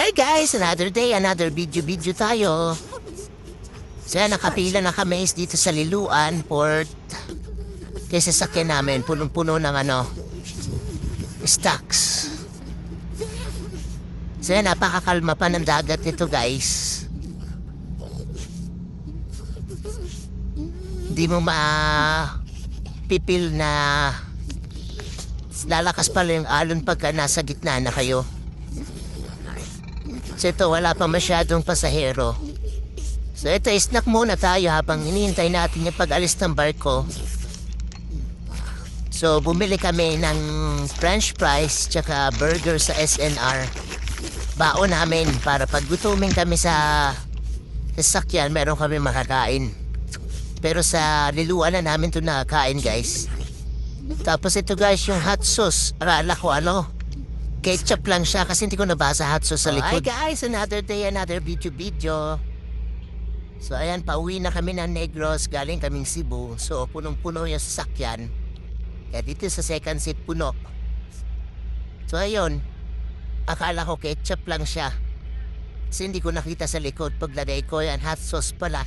Hi guys! Another day, another video tayo. So yan, nakapila na kami dito sa Liloan Port. Kasi sasakyan namin, punong-puno ng stocks. So yan, napakakalma pa ng dagat nito guys. Hindi mo pipil na lalakas pala yung alon pagka nasa gitna na kayo. So ito, wala pa masyadong pasahero. So ito, snack muna tayo habang hinihintay natin yung pag-alis ng barko. So bumili kami ng french fries tsaka burger sa SNR. Baon namin para pag gutuming kami sa sasakyan, meron kami makakain. Pero sa Liloan na namin ito nakakain guys. Tapos ito guys, yung hot sauce. Akala ko ketchup lang siya kasi hindi ko nabasa hot sauce sa likod. Hi guys, another day, another video. So ayan, pauwi na kami ng Negros, galing kaming Cebu. So punong-puno yung sasakyan. Kaya dito sa second seat puno. So ayun, akala ko ketchup lang siya. Kasi hindi ko nakita sa likod. Paglagay ko yan, hot sauce pala.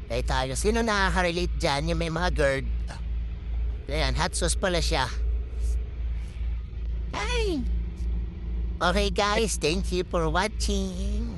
Kaya tayo, sino nakaka-relate dyan? Yung may mga GERD. Ayan, hot sauce pala siya. Hi! Okay guys, thank you for watching.